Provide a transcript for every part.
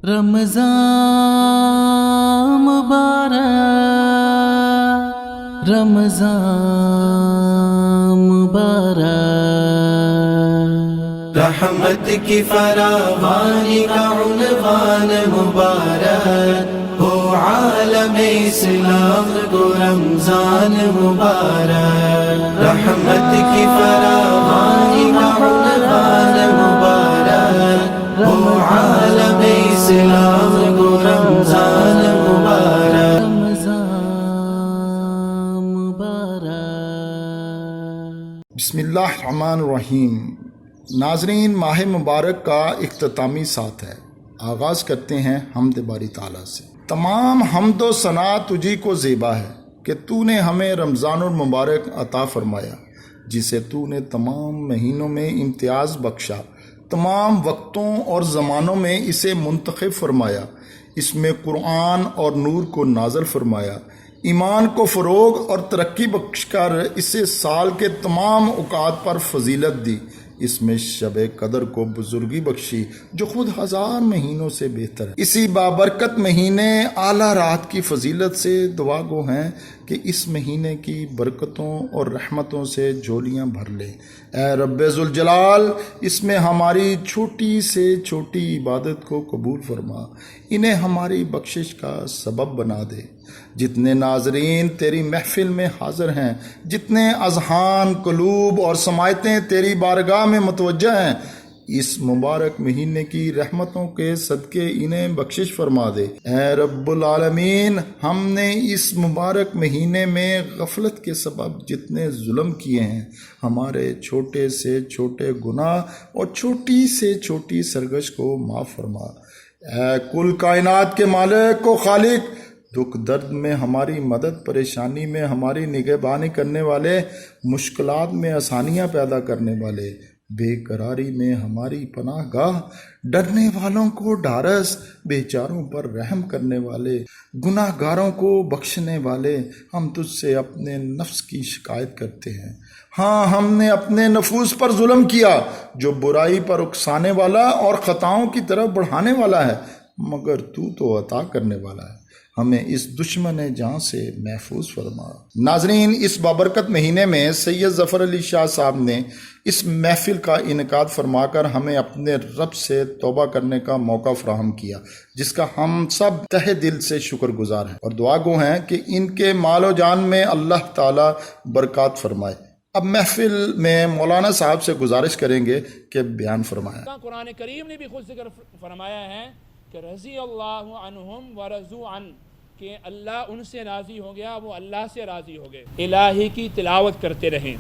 رمضان مبارک، رمضان مبارک، رحمت کی فراوانی کا عنوان مبارک ہو عالم اسلام کو رمضان مبارک، رحمت کی فراوانی کا عنوان مبارک ہو عالم اسلام کو رمضان مبارک، رمضان مبارک۔ بسم اللہ الرحمن الرحیم۔ ناظرین، ماہ مبارک کا اختتامی ساتھ ہے۔ آغاز کرتے ہیں حمد باری تعالیٰ سے۔ تمام حمد و ثنا تجھی کو زیبا ہے کہ تو نے ہمیں رمضان المبارک عطا فرمایا، جسے تو نے تمام مہینوں میں امتیاز بخشا، تمام وقتوں اور زمانوں میں اسے منتخب فرمایا، اس میں قرآن اور نور کو نازل فرمایا، ایمان کو فروغ اور ترقی بخش کر اسے سال کے تمام اوقات پر فضیلت دی، اس میں شب قدر کو بزرگی بخشی جو خود ہزار مہینوں سے بہتر ہے۔ اسی بابرکت مہینے اعلیٰ رات کی فضیلت سے دعا گو ہیں کہ اس مہینے کی برکتوں اور رحمتوں سے جھولیاں بھر لے۔ اے رب ذوالجلال، اس میں ہماری چھوٹی سے چھوٹی عبادت کو قبول فرما، انہیں ہماری بخشش کا سبب بنا دے۔ جتنے ناظرین تیری محفل میں حاضر ہیں، جتنے اذہان، قلوب اور سماعتیں تیری بارگاہ میں متوجہ ہیں، اس مبارک مہینے کی رحمتوں کے صدقے انہیں بخشش فرما دے۔ اے رب العالمین، ہم نے اس مبارک مہینے میں غفلت کے سبب جتنے ظلم کیے ہیں، ہمارے چھوٹے سے چھوٹے گناہ اور چھوٹی سے چھوٹی سرگش کو معاف فرما۔ اے کل کائنات کے مالک و خالق، دکھ درد میں ہماری مدد، پریشانی میں ہماری نگہبانی کرنے والے، مشکلات میں آسانیاں پیدا کرنے والے، بے قراری میں ہماری پناہ گاہ، ڈرنے والوں کو ڈھارس، بیچاروں پر رحم کرنے والے، گناہ گاروں کو بخشنے والے، ہم تجھ سے اپنے نفس کی شکایت کرتے ہیں۔ ہاں، ہم نے اپنے نفوس پر ظلم کیا جو برائی پر اکسانے والا اور خطاؤں کی طرف بڑھانے والا ہے، مگر تو عطا کرنے والا ہے، ہمیں اس دشمن جان سے محفوظ فرما۔ ناظرین، اس بابرکت مہینے میں سید ظفر علی شاہ صاحب نے اس محفل کا انعقاد فرما کر ہمیں اپنے رب سے توبہ کرنے کا موقع فراہم کیا، جس کا ہم سب تہہ دل سے شکر گزار ہیں اور دعا گو ہیں کہ ان کے مال و جان میں اللہ تعالی برکات فرمائے۔ اب محفل میں مولانا صاحب سے گزارش کریں گے کہ بیان فرمائیں۔ قرآن کریم نے بھی خود ذکر فرمایا ہے کہ رضی اللہ عنہم ورضوا عنہ، کہ اللہ ان سے راضی ہو گیا، وہ اللہ سے راضی ہو گئے۔ الہی کی تلاوت کرتے رہیں،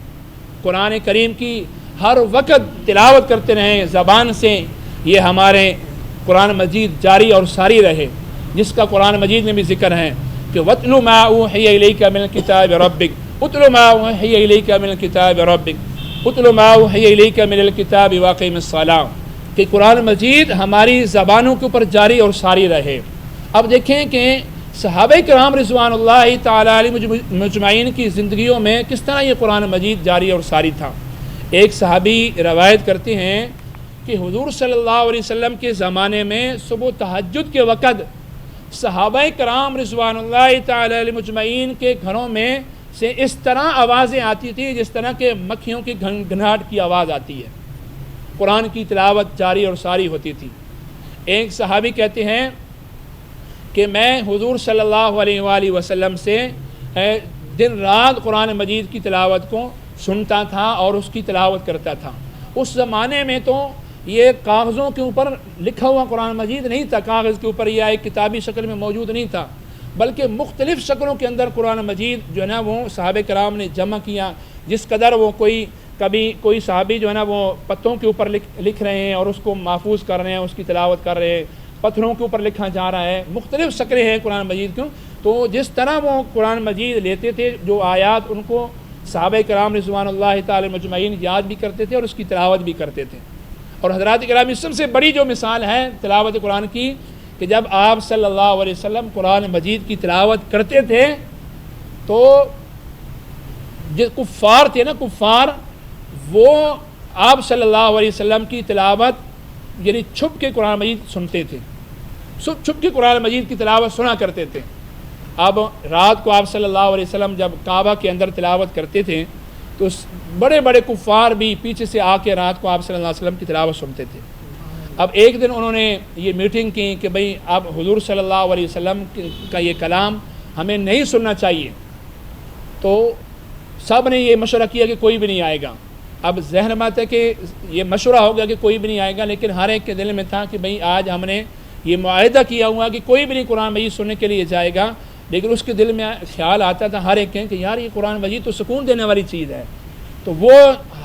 قرآن کریم کی ہر وقت تلاوت کرتے رہیں زبان سے، یہ ہمارے قرآن مجید جاری اور ساری رہے، جس کا قرآن مجید میں بھی ذکر ہے کہ وَاتْلُ مَا أُوحِيَ إِلَيْكَ مِنَ الْكِتَابِ رَبِّكَ اُتْلُ مَا أُوحِيَ إِلَيْكَ مِنَ الْكِتَابِ رَبِّكَ اُتْلُ مَا أُوحِيَ إِلَيْكَ مِنَ الْكِتَابِ وَأَقِمِ الصَّلَاةَ، کہ قرآن مجید ہماری زبانوں کے اوپر جاری اور ساری رہے۔ اب دیکھیں کہ صحابہ کرام رضوان اللہ تعالیٰ علیہ مجمعین کی زندگیوں میں کس طرح یہ قرآن مجید جاری اور ساری تھا۔ ایک صحابی روایت کرتے ہیں کہ حضور صلی اللہ علیہ وسلم کے زمانے میں صبح تہجد کے وقت صحابہ کرام رضوان اللہ تعالیٰ علیہ مجمعین کے گھروں میں سے اس طرح آوازیں آتی تھیں جس طرح کے مکھیوں کی گھنگھناہٹ کی آواز آتی ہے، قرآن کی تلاوت جاری اور ساری ہوتی تھی۔ ایک صحابی کہتے ہیں کہ میں حضور صلی اللہ علیہ وآلہ وسلم سے دن رات قرآن مجید کی تلاوت کو سنتا تھا اور اس کی تلاوت کرتا تھا۔ اس زمانے میں تو یہ کاغذوں کے اوپر لکھا ہوا قرآن مجید نہیں تھا، کاغذ کے اوپر یا ایک کتابی شکل میں موجود نہیں تھا، بلکہ مختلف شکلوں کے اندر قرآن مجید جو ہے نا وہ صحابہ کرام نے جمع کیا۔ جس قدر وہ کبھی کوئی صحابی جو ہے نا وہ پتوں کے اوپر لکھ رہے ہیں اور اس کو محفوظ کر رہے ہیں، اس کی تلاوت کر رہے ہیں، پتھروں کے اوپر لکھا جا رہا ہے، مختلف شکلیں ہیں قرآن مجید کی۔ تو جس طرح وہ قرآن مجید لیتے تھے، جو آیات ان کو صحابہ کرام رضوان اللہ تعالی مجمعین یاد بھی کرتے تھے اور اس کی تلاوت بھی کرتے تھے۔ اور حضرات کرام، سب سے بڑی جو مثال ہے تلاوت قرآن کی، کہ جب آپ صلی اللہ علیہ وسلم قرآن مجید کی تلاوت کرتے تھے تو جو کفار تھے نا، کفار، وہ آپ صلی اللہ علیہ وسلم کی تلاوت یعنی چھپ کے قرآن مجید سنتے تھے۔ چھپ کے قرآن مجید کی تلاوت سنا کرتے تھے۔ اب رات کو آپ صلی اللہ علیہ وسلم جب کعبہ کے اندر تلاوت کرتے تھے تو بڑے بڑے کفار بھی پیچھے سے آ کے رات کو آپ صلی اللہ علیہ وسلم کی تلاوت سنتے تھے۔ اب ایک دن انہوں نے یہ میٹنگ کی کہ بھئی اب حضور صلی اللہ علیہ وسلم کا یہ کلام ہمیں نہیں سننا چاہیے، تو سب نے یہ مشورہ کیا کہ کوئی بھی نہیں آئے گا۔ اب ذہن بات ہے کہ یہ مشورہ ہو گیا کہ کوئی بھی نہیں آئے گا، لیکن ہر ایک کے دل میں تھا کہ بھئی آج ہم نے یہ معاہدہ کیا ہوا کہ کوئی بھی نہیں قرآن مجید سننے کے لیے جائے گا، لیکن اس کے دل میں خیال آتا تھا ہر ایک کہ یار یہ قرآن مجید تو سکون دینے والی چیز ہے، تو وہ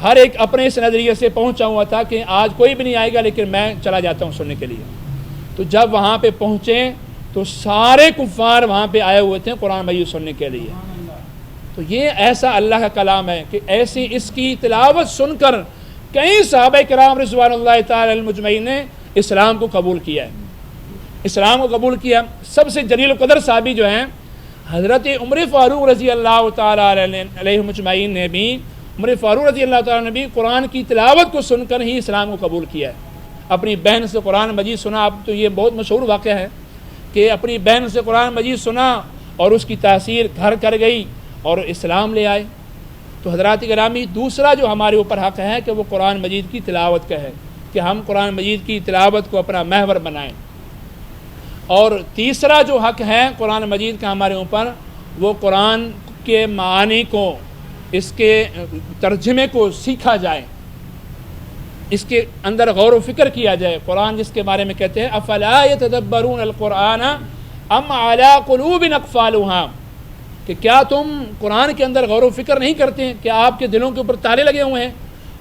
ہر ایک اپنے اس نظریے سے پہنچا ہوا تھا کہ آج کوئی بھی نہیں آئے گا لیکن میں چلا جاتا ہوں سننے کے لیے۔ تو جب وہاں پہ پہنچے تو سارے کفار وہاں پہ آئے ہوئے تھے قرآن مجید سننے کے لیے۔ تو یہ ایسا اللہ کا کلام ہے کہ ایسی اس کی تلاوت سن کر کئی صحابہ کرام رضوان اللہ تعالی علیہم اجمعین نے اسلام کو قبول کیا ہے، اسلام کو قبول کیا۔ سب سے جلیل القدر صحابی جو ہیں حضرت عمر فاروق رضی اللہ تعالی علیہم اجمعین نے بھی، عمر فاروق رضی اللہ تعالیٰ نے بھی قرآن کی تلاوت کو سن کر ہی اسلام کو قبول کیا ہے۔ اپنی بہن سے قرآن مجید سنا، اب تو یہ بہت مشہور واقعہ ہے کہ اپنی بہن سے قرآن مجید سنا اور اس کی تاثیر گھر کر گئی اور اسلام لے آئے۔ تو حضرات گرامی، دوسرا جو ہمارے اوپر حق ہے کہ وہ قرآن مجید کی تلاوت کا ہے کہ ہم قرآن مجید کی تلاوت کو اپنا محور بنائیں۔ اور تیسرا جو حق ہے قرآن مجید کا ہمارے اوپر، وہ قرآن کے معانی کو، اس کے ترجمے کو سیکھا جائے، اس کے اندر غور و فکر کیا جائے۔ قرآن جس کے بارے میں کہتے ہیں افلا یتدبرون القرآن ام علی قلوب اقفالها، کہ کیا تم قرآن کے اندر غور و فکر نہیں کرتے ہیں؟ کیا آپ کے دلوں کے اوپر تالے لگے ہوئے ہیں؟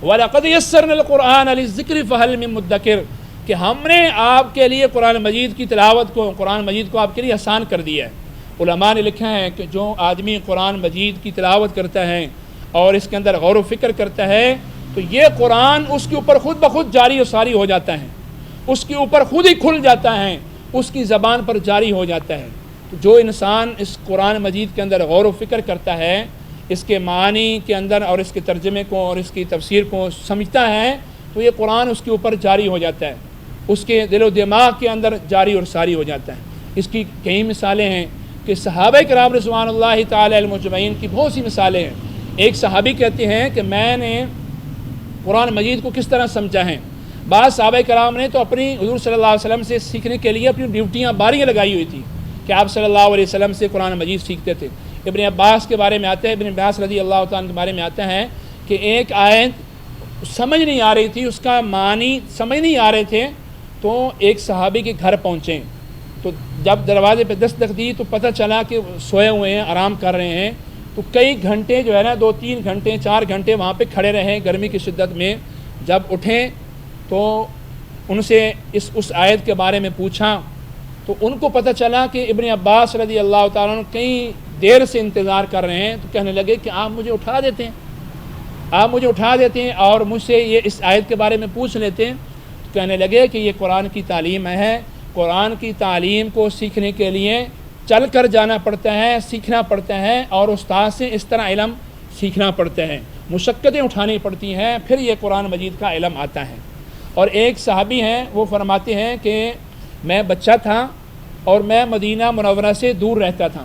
وَلَقَدْ يَسَّرْنَا الْقُرْآنَ لِلذِّكْرِ فَهَلْ مِن مُدَّكِرٍ، کہ ہم نے آپ کے لیے قرآن مجید کی تلاوت کو، قرآن مجید کو آپ کے لیے آسان کر دیا ہے۔ علماء نے لکھا ہے کہ جو آدمی قرآن مجید کی تلاوت کرتا ہے اور اس کے اندر غور و فکر کرتا ہے تو یہ قرآن اس کے اوپر خود بخود جاری و ساری ہو جاتا ہے، اس کے اوپر خود ہی کھل جاتا ہے، اس کی زبان پر جاری ہو جاتا ہے۔ تو جو انسان اس قرآن مجید کے اندر غور و فکر کرتا ہے، اس کے معنی کے اندر اور اس کے ترجمے کو اور اس کی تفسیر کو سمجھتا ہے، تو یہ قرآن اس کے اوپر جاری ہو جاتا ہے، اس کے دل و دماغ کے اندر جاری اور ساری ہو جاتا ہے۔ اس کی کئی مثالیں ہیں کہ صحابہ کرام رضوان اللہ تعالی علیہم اجمعین کی بہت سی مثالیں ہیں۔ ایک صحابی کہتے ہیں کہ میں نے قرآن مجید کو کس طرح سمجھا ہے۔ بعض صحابہ کرام نے تو اپنی حضور صلی اللہ علیہ وسلم سے سیکھنے کے لیے اپنی ڈیوٹیاں باریاں لگائی ہوئی تھی کہ آپ صلی اللہ علیہ وسلم سے قرآن مجید سیکھتے تھے۔ ابن عباس کے بارے میں آتا ہے، ابن عباس رضی اللہ تعالیٰ کے بارے میں آتا ہے کہ ایک آیت سمجھ نہیں آ رہی تھی، اس کا معنی سمجھ نہیں آ رہے تھے، تو ایک صحابی کے گھر پہنچے، تو جب دروازے پہ دستک دی تو پتہ چلا کہ سوئے ہوئے ہیں، آرام کر رہے ہیں۔ تو کئی گھنٹے جو ہے نا 2-3 گھنٹے 4 گھنٹے وہاں پہ کھڑے رہے گرمی کی شدت میں۔ جب اٹھیں تو ان سے اس آیت کے بارے میں پوچھا تو ان کو پتہ چلا کہ ابن عباس رضی اللہ تعالیٰ عنہ کئی دیر سے انتظار کر رہے ہیں۔ تو کہنے لگے کہ آپ مجھے اٹھا دیتے ہیں، آپ مجھے اٹھا دیتے ہیں اور مجھ سے یہ اس آیت کے بارے میں پوچھ لیتے ہیں۔ تو کہنے لگے کہ یہ قرآن کی تعلیم ہے، قرآن کی تعلیم کو سیکھنے کے لیے چل کر جانا پڑتا ہے، سیکھنا پڑتا ہے، اور استاد سے اس طرح علم سیکھنا پڑتا ہے، مشقتیں اٹھانی پڑتی ہیں، پھر یہ قرآن مجید کا علم آتا ہے۔ اور ایک صحابی ہیں وہ فرماتے ہیں کہ میں بچہ تھا اور میں مدینہ منورہ سے دور رہتا تھا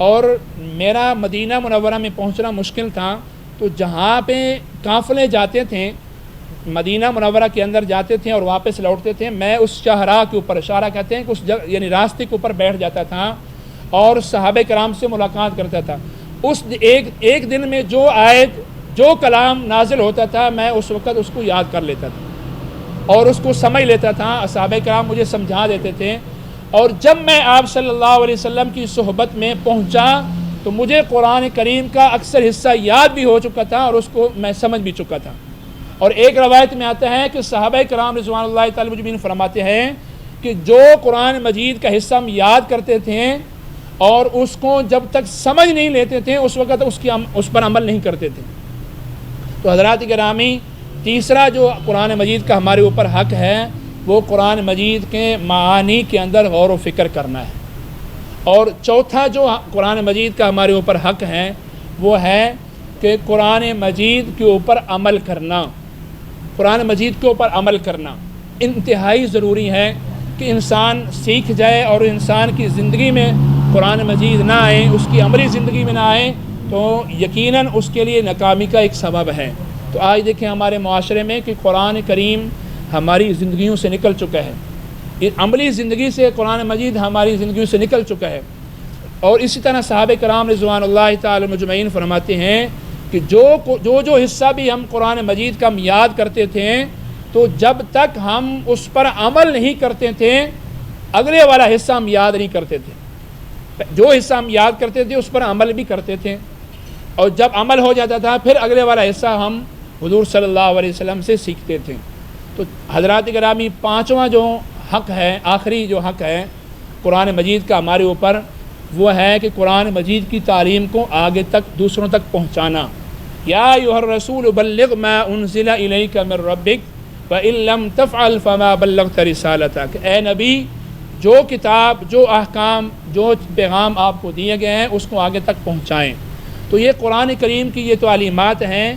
اور میرا مدینہ منورہ میں پہنچنا مشکل تھا، تو جہاں پہ قافلے جاتے تھے مدینہ منورہ کے اندر جاتے تھے اور واپس لوٹتے تھے، میں اس شاہراہ کے اوپر، شاہراہ کہتے ہیں کہ اس جگہ یعنی راستے کے اوپر بیٹھ جاتا تھا اور صحابہ کرام سے ملاقات کرتا تھا۔ اس ایک دن میں جو آیت جو کلام نازل ہوتا تھا میں اس وقت اس کو یاد کر لیتا تھا اور اس کو سمجھ لیتا تھا، صحابہ کرام مجھے سمجھا دیتے تھے، اور جب میں آپ صلی اللہ علیہ وسلم کی صحبت میں پہنچا تو مجھے قرآن کریم کا اکثر حصہ یاد بھی ہو چکا تھا اور اس کو میں سمجھ بھی چکا تھا۔ اور ایک روایت میں آتا ہے کہ صحابہ کرام رضوان اللہ تعالی مجمعین فرماتے ہیں کہ جو قرآن مجید کا حصہ ہم یاد کرتے تھے اور اس کو جب تک سمجھ نہیں لیتے تھے اس وقت اس پر عمل نہیں کرتے تھے۔ تو حضرات گرامی، تیسرا جو قرآن مجید کا ہمارے اوپر حق ہے وہ قرآن مجید کے معانی کے اندر غور و فکر کرنا ہے، اور چوتھا جو قرآن مجید کا ہمارے اوپر حق ہے وہ ہے کہ قرآن مجید کے اوپر عمل کرنا۔ قرآن مجید کے اوپر عمل کرنا انتہائی ضروری ہے کہ انسان سیکھ جائے اور انسان کی زندگی میں قرآن مجید نہ آئے، اس کی عملی زندگی میں نہ آئے، تو یقیناً اس کے لیے ناکامی کا ایک سبب ہے۔ تو آج دیکھیں ہمارے معاشرے میں کہ قرآن کریم ہماری زندگیوں سے نکل چکا ہے، عملی زندگی سے قرآن مجید ہماری زندگیوں سے نکل چکا ہے۔ اور اسی طرح صحابہ کرام رضوان اللہ تعالی مجمعین فرماتے ہیں کہ جو حصہ بھی ہم قرآن مجید کا یاد کرتے تھے تو جب تک ہم اس پر عمل نہیں کرتے تھے اگلے والا حصہ ہم یاد نہیں کرتے تھے۔ جو حصہ ہم یاد کرتے تھے اس پر عمل بھی کرتے تھے، اور جب عمل ہو جاتا تھا پھر اگلے والا حصہ ہم حضور صلی اللہ علیہ وسلم سے سیکھتے تھے۔ تو حضرات گرامی، پانچواں جو حق ہے، آخری جو حق ہے قرآن مجید کا ہمارے اوپر، وہ ہے کہ قرآن مجید کی تعلیم کو آگے تک دوسروں تک پہنچانا۔ یا ایھا الرسول بلغ ما انزل الیک من ربک وان لم تفعل فما بلغت رسالتک، اے نبی جو کتاب، جو احکام، جو پیغام آپ کو دیے گئے ہیں اس کو آگے تک پہنچائیں۔ تو یہ قرآن کریم کی یہ تعلیمات ہیں،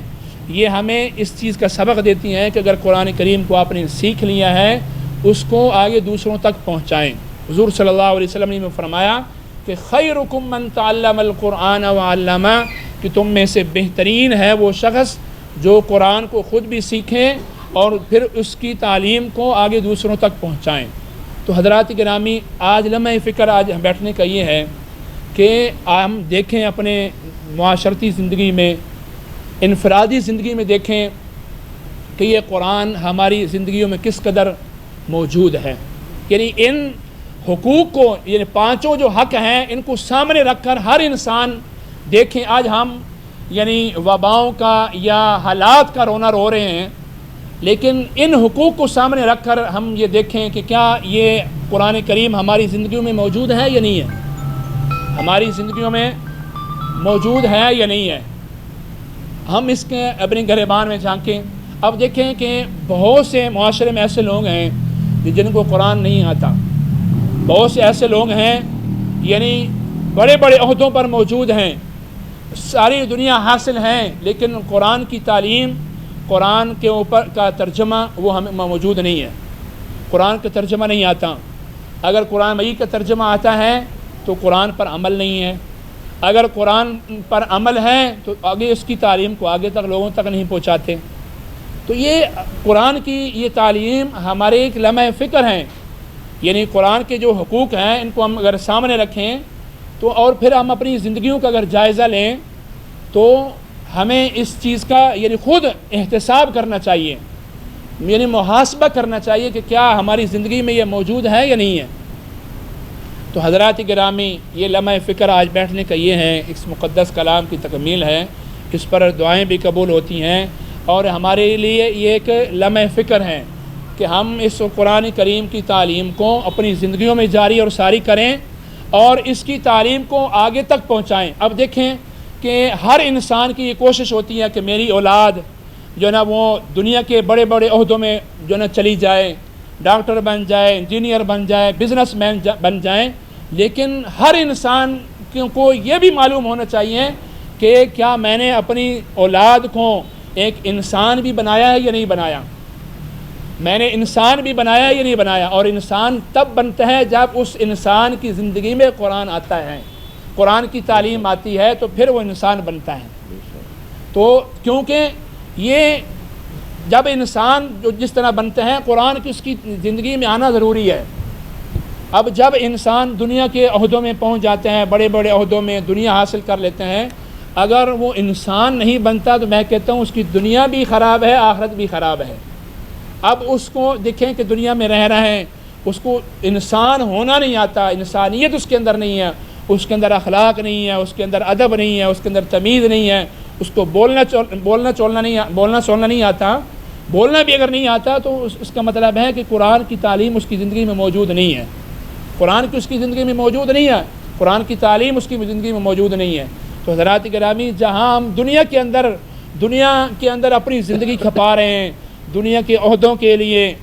یہ ہمیں اس چیز کا سبق دیتی ہیں کہ اگر قرآن کریم کو آپ نے سیکھ لیا ہے اس کو آگے دوسروں تک پہنچائیں۔ حضور صلی اللہ علیہ وسلم نے فرمایا کہ خیرکم من تعلم القرآن وعلمہ، کہ تم میں سے بہترین ہے وہ شخص جو قرآن کو خود بھی سیکھیں اور پھر اس کی تعلیم کو آگے دوسروں تک پہنچائیں۔ تو حضرات گرامی، آج لمحہ فکر آج بیٹھنے کا یہ ہے کہ ہم دیکھیں اپنے معاشرتی زندگی میں، انفرادی زندگی میں دیکھیں کہ یہ قرآن ہماری زندگیوں میں کس قدر موجود ہے۔ یعنی ان حقوق کو، یعنی پانچوں جو حق ہیں، ان کو سامنے رکھ کر ہر انسان دیکھیں۔ آج ہم یعنی وباؤں کا یا حالات کا رونا رو رہے ہیں، لیکن ان حقوق کو سامنے رکھ کر ہم یہ دیکھیں کہ کیا یہ قرآن کریم ہماری زندگیوں میں موجود ہے یا نہیں ہے، ہماری زندگیوں میں موجود ہے یا نہیں ہے۔ ہم اس کے اپنے گریبان میں جھانکیں۔ اب دیکھیں کہ بہت سے معاشرے میں ایسے لوگ ہیں جن کو قرآن نہیں آتا، بہت سے ایسے لوگ ہیں یعنی بڑے بڑے عہدوں پر موجود ہیں، ساری دنیا حاصل ہیں، لیکن قرآن کی تعلیم، قرآن کے اوپر کا ترجمہ وہ ہمیں موجود نہیں ہے، قرآن کا ترجمہ نہیں آتا۔ اگر قرآن مجید کا ترجمہ آتا ہے تو قرآن پر عمل نہیں ہے، اگر قرآن پر عمل ہے تو آگے اس کی تعلیم کو آگے تک لوگوں تک نہیں پہنچاتے۔ تو یہ قرآن کی یہ تعلیم ہمارے ایک لمحہ فکر ہیں، یعنی قرآن کے جو حقوق ہیں ان کو ہم اگر سامنے رکھیں تو اور پھر ہم اپنی زندگیوں کا اگر جائزہ لیں تو ہمیں اس چیز کا یعنی خود احتساب کرنا چاہیے، یعنی محاسبہ کرنا چاہیے کہ کیا ہماری زندگی میں یہ موجود ہے یا نہیں ہے۔ تو حضرات گرامی، یہ لمحہ فکر آج بیٹھنے کا یہ ہے، اس مقدس کلام کی تکمیل ہے، اس پر دعائیں بھی قبول ہوتی ہیں، اور ہمارے لیے یہ ایک لمحہ فکر ہے کہ ہم اس قرآن کریم کی تعلیم کو اپنی زندگیوں میں جاری اور ساری کریں اور اس کی تعلیم کو آگے تک پہنچائیں۔ اب دیکھیں کہ ہر انسان کی یہ کوشش ہوتی ہے کہ میری اولاد جو نا وہ دنیا کے بڑے بڑے عہدوں میں جو نا چلی جائے، ڈاکٹر بن جائے، انجینئر بن جائے، بزنس مین بن جائیں، لیکن ہر انسان کو یہ بھی معلوم ہونا چاہیے کہ کیا میں نے اپنی اولاد کو ایک انسان بھی بنایا ہے یا نہیں بنایا، میں نے انسان بھی بنایا یا نہیں بنایا۔ اور انسان تب بنتا ہے جب اس انسان کی زندگی میں قرآن آتا ہے، قرآن کی تعلیم آتی ہے تو پھر وہ انسان بنتا ہے۔ تو کیونکہ یہ جب انسان جو جس طرح بنتے ہیں، قرآن کی اس کی زندگی میں آنا ضروری ہے۔ اب جب انسان دنیا کے عہدوں میں پہنچ جاتے ہیں، بڑے بڑے عہدوں میں دنیا حاصل کر لیتے ہیں، اگر وہ انسان نہیں بنتا تو میں کہتا ہوں اس کی دنیا بھی خراب ہے، آخرت بھی خراب ہے۔ اب اس کو دیکھیں کہ دنیا میں رہ رہے ہیں، اس کو انسان ہونا نہیں آتا، انسانیت اس کے اندر نہیں ہے، اس کے اندر اخلاق نہیں ہے، اس کے اندر ادب نہیں ہے، اس کے اندر تمیز نہیں ہے، اس کو بولنا سولنا نہیں آتا، بولنا بھی اگر نہیں آتا تو اس کا مطلب ہے کہ قرآن کی تعلیم اس کی زندگی میں موجود نہیں ہے، قرآن کی اس کی زندگی میں موجود نہیں ہے، قرآن کی تعلیم اس کی زندگی میں موجود نہیں ہے۔ تو حضرات گرامی، جہاں ہم دنیا کے اندر اپنی زندگی کھپا رہے ہیں، دنیا کے عہدوں کے لیے،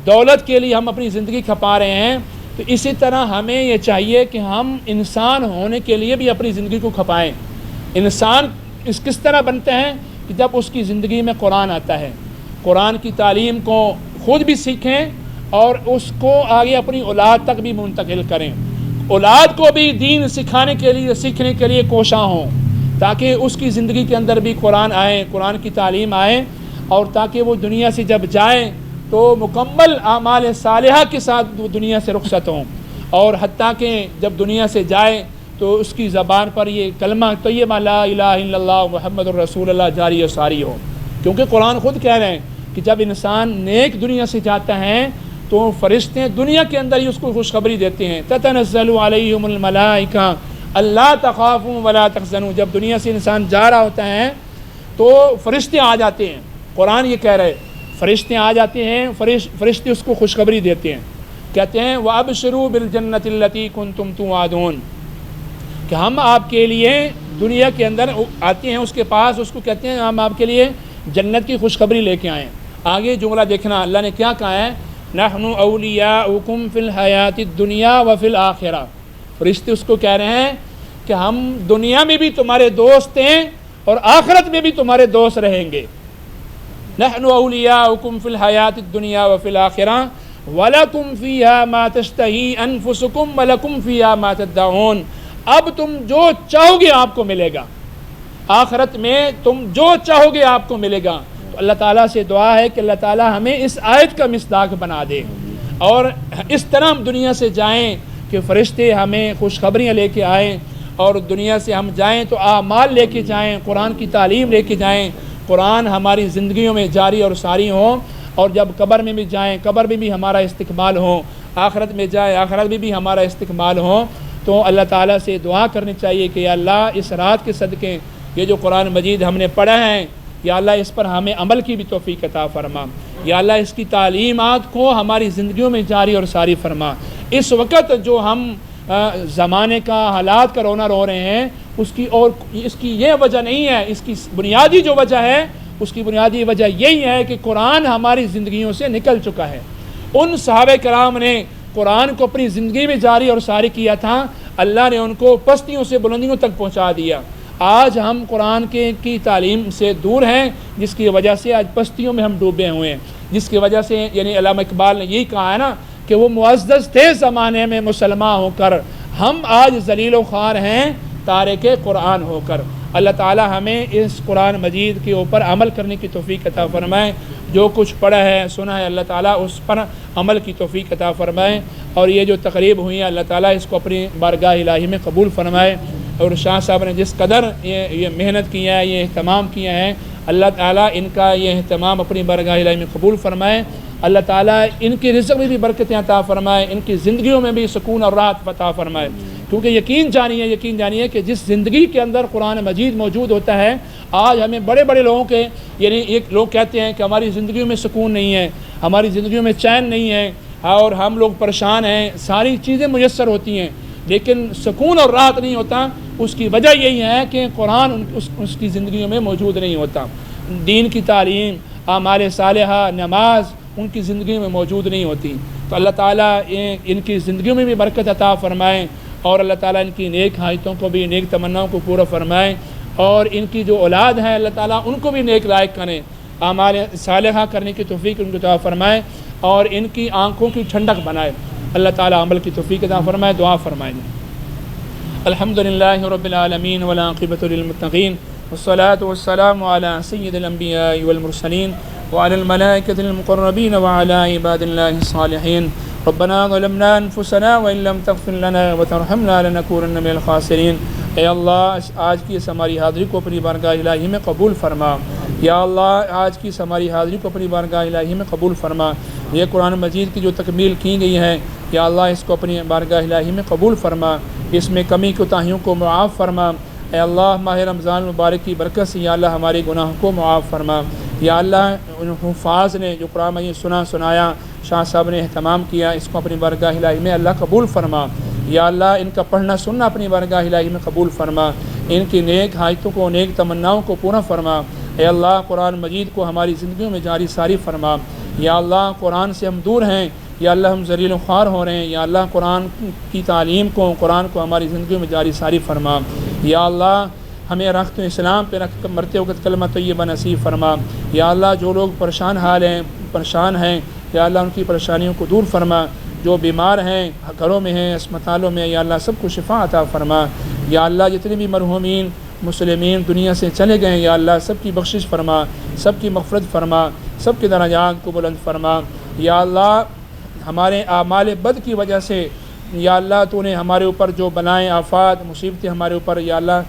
دولت کے لیے ہم اپنی زندگی کھپا رہے ہیں، تو اسی طرح ہمیں یہ چاہیے کہ ہم انسان ہونے کے لیے بھی اپنی زندگی کو کھپائیں۔ انسان کس طرح بنتے ہیں کہ جب اس کی زندگی میں قرآن آتا ہے، قرآن کی تعلیم کو خود بھی سیکھیں اور اس کو آگے اپنی اولاد تک بھی منتقل کریں، اولاد کو بھی دین سکھانے کے لیے سیکھنے کے لیے کوشاں ہوں، تاکہ اس کی زندگی کے اندر بھی قرآن آئے، قرآن کی تعلیم آئے، اور تاکہ وہ دنیا سے جب جائیں تو مکمل اعمال صالحہ کے ساتھ وہ دنیا سے رخصت ہوں، اور حتیٰ کہ جب دنیا سے جائے تو اس کی زبان پر یہ کلمہ طیبہ لا الہ الا اللہ محمد الرسول اللہ جاری و ساری ہو، کیونکہ قرآن خود کہہ رہے ہیں کہ جب انسان نیک دنیا سے جاتا ہے تو فرشتے دنیا کے اندر ہی اس کو خوشخبری دیتے ہیں، تتنزل علیہم الملائکہ اللہ تخافوا ولا تحزنوا، جب دنیا سے انسان جا رہا ہوتا ہے تو فرشتے آ جاتے ہیں، قرآن یہ کہہ رہے فرشتے آ جاتے ہیں، فرشتے اس کو خوشخبری دیتے ہیں، کہتے ہیں وَأَبْشِرُوا بِالْجَنَّةِ الَّتِي كُنْتُمْ تُوعَدُونَ، کہ ہم آپ کے لیے دنیا کے اندر آتے ہیں اس کے پاس، اس کو کہتے ہیں ہم آپ کے لیے جنت کی خوشخبری لے کے آئیں۔ آگے جملہ دیکھنا اللہ نے کیا کہا ہے، نحن اولیاؤکم فی الحیات الدنیا وفی الآخرہ، فرشتے اس کو کہہ رہے ہیں کہ ہم دنیا میں بھی تمہارے دوست ہیں اور آخرت میں بھی تمہارے دوست رہیں گے۔ نحن اولیاؤکم فی الحیات الدنیا وفی الآخرہ وَلَكُمْ فِيهَا مَا تَشْتَهِي أَنفُسُكُمْ وَلَكُمْ فِيهَا مَا تَدَّعُونَ، اب تم جو چاہو گے آپ کو ملے گا، آخرت میں تم جو چاہو گے آپ کو ملے گا۔ تو اللہ تعالیٰ سے دعا ہے کہ اللہ تعالیٰ ہمیں اس آیت کا مصداق بنا دے، اور اس طرح ہم دنیا سے جائیں کہ فرشتے ہمیں خوشخبریاں لے کے آئیں، اور دنیا سے ہم جائیں تو اعمال لے کے جائیں، قرآن کی تعلیم لے کے جائیں، قرآن ہماری زندگیوں میں جاری اور ساری ہوں، اور جب قبر میں بھی جائیں قبر میں بھی ہمارا استقبال ہو، آخرت میں جائیں آخرت میں بھی ہمارا استقبال ہو۔ تو اللہ تعالیٰ سے دعا کرنی چاہیے کہ یا اللہ اس رات کے صدقے یہ جو قرآن مجید ہم نے پڑھا ہے، یا اللہ اس پر ہمیں عمل کی بھی توفیق عطا فرما، یا اللہ اس کی تعلیمات کو ہماری زندگیوں میں جاری اور ساری فرما۔ اس وقت جو ہم زمانے کا حالات کا رونا رو رہے ہیں اس کی یہ وجہ نہیں ہے، اس کی بنیادی جو وجہ ہے اس کی بنیادی وجہ یہی ہے کہ قرآن ہماری زندگیوں سے نکل چکا ہے۔ ان صحابہ کرام نے قرآن کو اپنی زندگی میں جاری اور ساری کیا تھا، اللہ نے ان کو پستیوں سے بلندیوں تک پہنچا دیا۔ آج ہم قرآن کی تعلیم سے دور ہیں، جس کی وجہ سے آج پستیوں میں ہم ڈوبے ہوئے ہیں، جس کی وجہ سے یعنی علامہ اقبال نے یہی کہا ہے نا کہ وہ معزز تھے زمانے میں مسلمان ہو کر، ہم آج ذلیل و خوار ہیں تارک قرآن ہو کر۔ اللہ تعالی ہمیں اس قرآن مجید کے اوپر عمل کرنے کی توفیق عطا فرمائے، جو کچھ پڑھا ہے سنا ہے اللہ تعالیٰ اس پر عمل کی توفیق عطا فرمائے، اور یہ جو تقریب ہوئی ہے اللہ تعالیٰ اس کو اپنی بارگاہ الہی میں قبول فرمائے، اور شاہ صاحب نے جس قدر یہ محنت کیا ہے، یہ اہتمام کیا ہے، اللہ تعالیٰ ان کا یہ اہتمام اپنی بارگاہ الہی میں قبول فرمائے، اللہ تعالیٰ ان کی رزق میں بھی برکتیں عطا فرمائے، ان کی زندگیوں میں بھی سکون اور راحت عطا فرمائے، کیونکہ یقین جانیے کہ جس زندگی کے اندر قرآن مجید موجود ہوتا ہے، آج ہمیں بڑے بڑے لوگوں کے یعنی ایک لوگ کہتے ہیں کہ ہماری زندگیوں میں سکون نہیں ہے، ہماری زندگیوں میں چین نہیں ہے، اور ہم لوگ پریشان ہیں، ساری چیزیں میسر ہوتی ہیں لیکن سکون اور راحت نہیں ہوتا۔ اس کی وجہ یہی ہے کہ قرآن اس کی زندگیوں میں موجود نہیں ہوتا، دین کی تعلیم، اعمال صالحہ، نماز ان کی زندگی میں موجود نہیں ہوتی۔ تو اللہ تعالیٰ ان کی زندگیوں میں بھی برکت عطا فرمائے، اور اللہ تعالیٰ ان کی نیک حاجتوں کو بھی، نیک تمناؤں کو پورا فرمائے، اور ان کی جو اولاد ہے اللہ تعالیٰ ان کو بھی نیک لائق کریں، اعمال صالحہ کرنے کی توفیق ان کو عطا فرمائے، اور ان کی آنکھوں کی ٹھنڈک بنائے۔ اللہ تعالیٰ عمل کی توفیق عطا فرمائے، دعا فرمائے۔ الحمدللہ رب العالمین والعاقبۃ للمتقین والصلاة والسلام علی سید الانبیاء والمرسلین وعلى الملائکۃ المقربین وعلى عباد اللہ الصالحین۔ ربنا ظلمنا انفسنا وان لم تغفر لنا وترحمنا لنكونن من الخاسرین۔ اے اللہ آج کی اس ہماری حاضری کو اپنی بارگاہ الہی میں قبول فرما، یا اللہ آج کی اس ہماری حاضری کو اپنی بارگاہ الہی میں قبول فرما۔ یہ قرآن مجید کی جو تکمیل کی گئی ہے یا اللہ اس کو اپنی بارگاہ الہی میں قبول فرما، اس میں کمی کوتاہیوں کو معاف فرما۔ اے اللہ ماہ رمضان المبارک کی برکت سے یا اللہ ہمارے گناہوں کو معاف فرما۔ یا اللہ ان حفاظ نے جو قرآن مجید سنایا، شاہ صاحب نے اہتمام کیا، اس کو اپنی بارگاہ الہی میں اللہ قبول فرما۔ یا اللہ ان کا پڑھنا سننا اپنی بارگاہ الہی میں قبول فرما، ان کی نیک حاجتوں کو، نیک تمناؤں کو پورا فرما۔ اے اللہ قرآن مجید کو ہماری زندگیوں میں جاری ساری فرما۔ یا اللہ قرآن سے ہم دور ہیں، یا اللہ ہم ذلیل و خوار ہو رہے ہیں، یا اللہ قرآن کی تعلیم کو، قرآن کو ہماری زندگیوں میں جاری ساری فرما۔ یا اللہ ہمیں رخت اسلام پہ رکھ کر مرتے وقت کلمہ طیبہ نصیب فرما۔ یا اللہ جو لوگ پریشان حال ہیں، پریشان ہیں، یا اللہ ان کی پریشانیوں کو دور فرما، جو بیمار ہیں گھروں میں ہیں اسپتالوں میں یا اللہ سب کو شفا عطا فرما، یا اللہ جتنے بھی مرحومین مسلمین دنیا سے چلے گئے یا اللہ سب کی بخشش فرما، سب کی مغفرت فرما، سب کے درجات کو بلند فرما، یا اللہ ہمارے اعمال بد کی وجہ سے یا اللہ تو نے ہمارے اوپر جو بلائیں آفات مصیبتیں ہمارے اوپر یا اللہ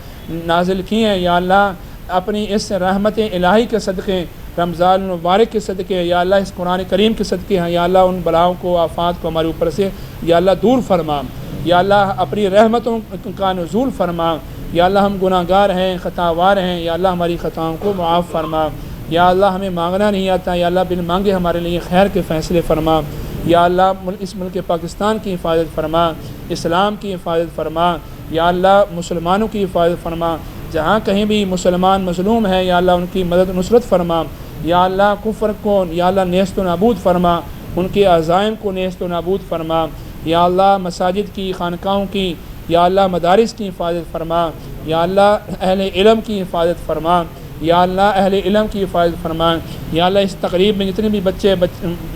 نازل کی ہیں، یا اللہ اپنی اس رحمت الہی کے صدقے رمضان المبارک کے صدقے یا اللہ اس قرآن کریم کے صدقے ہیں یا اللہ ان بلاؤں کو آفات کو ہمارے اوپر سے یا اللہ دور فرما، یا اللہ اپنی رحمتوں کا نزول فرما، یا اللہ ہم گناہ گار ہیں خطا وار ہیں یا اللہ ہماری خطاؤں کو معاف فرما، یا اللہ ہمیں مانگنا نہیں آتا یا اللہ بن مانگے ہمارے لیے خیر کے فیصلے فرما، یا اللہ اس ملک پاکستان کی حفاظت فرما، اسلام کی حفاظت فرما، یا اللہ مسلمانوں کی حفاظت فرما، جہاں کہیں بھی مسلمان مظلوم ہے یا اللہ ان کی مدد و نصرت فرما، یا اللہ کفر کو یا اللہ نیست و نابود فرما، ان کے عزائم کو نیست و نابود فرما، یا اللہ مساجد کی خانقاہوں کی یا اللہ مدارس کی حفاظت فرما، یا اللہ اہل علم کی حفاظت فرما، یا اللہ اہل علم کی حفاظت فرما، یا اللہ اس تقریب میں جتنے بھی بچے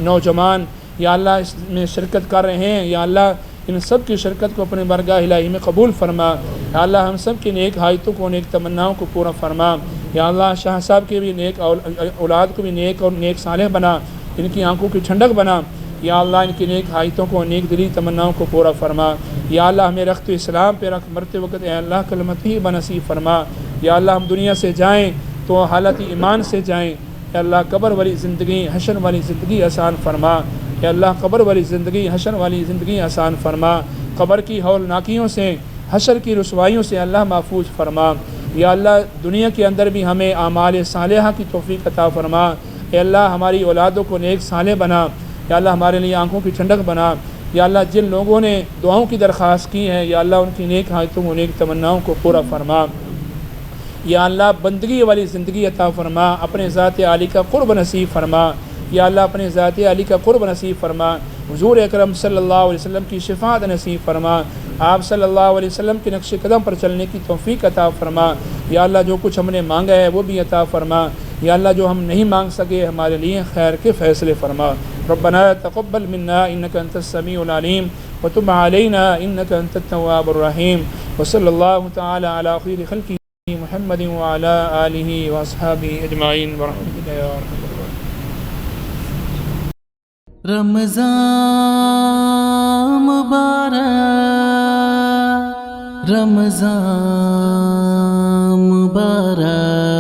نوجوان یا اللہ اس میں شرکت کر رہے ہیں یا اللہ ان سب کی شرکت کو اپنے برگاہ الہی میں قبول فرما، یا اللہ ہم سب کی نیک حاجتوں کو نیک تمناؤں کو پورا فرما، یا اللہ شاہ صاحب کے بھی نیک اولاد کو بھی نیک اور نیک صالح بنا، ان کی آنکھوں کی ٹھنڈک بنا، یا اللہ ان کی نیک حاجتوں کو نیک دلی تمناؤں کو پورا فرما، یا اللہ ہمیں رخت اسلام پہ رکھ مرتے وقت اے اللہ کلمت ہی بنصیب فرما، یا اللہ ہم دنیا سے جائیں تو حالت ایمان سے جائیں، یا اللہ قبر والی زندگی حشر والی زندگی آسان فرما، یا اللہ قبر والی زندگی حشر والی زندگی آسان فرما، قبر کی ہولناکیوں سے حشر کی رسوائیوں سے اللہ محفوظ فرما، یا اللہ دنیا کے اندر بھی ہمیں اعمال صالحہ کی توفیق عطا فرما، اے اللہ ہماری اولادوں کو نیک صالح بنا، یا اللہ ہمارے لیے آنکھوں کی ٹھنڈک بنا، یا اللہ جن لوگوں نے دعاؤں کی درخواست کی ہے یا اللہ ان کی نیک حاجتوں کو نیک تمناؤں کو پورا فرما، یا اللہ بندگی والی زندگی عطا فرما، اپنے ذات عالی کا قرب نصیب فرما، یا اللہ اپنے ذات علی کا قرب نصیب فرما، حضور اکرم صلی اللہ علیہ وسلم کی شفاعت نصیب فرما، آپ صلی اللہ علیہ وسلم کے نقش قدم پر چلنے کی توفیق عطا فرما، یا اللہ جو کچھ ہم نے مانگا ہے وہ بھی عطا فرما، یا اللہ جو ہم نہیں مانگ سکے ہمارے لیے خیر کے فیصلے فرما، ربنا تقبل منا انک انت السمیع العلیم وتب علینا انک انت التواب الرحیم، وصلی اللہ تعالی علی خیر خلقہ محمد وعلی آلہ واصحابہ اجمعین برحمتک یا ارحم الراحمین۔ رمضان مبارک، رمضان مبارک۔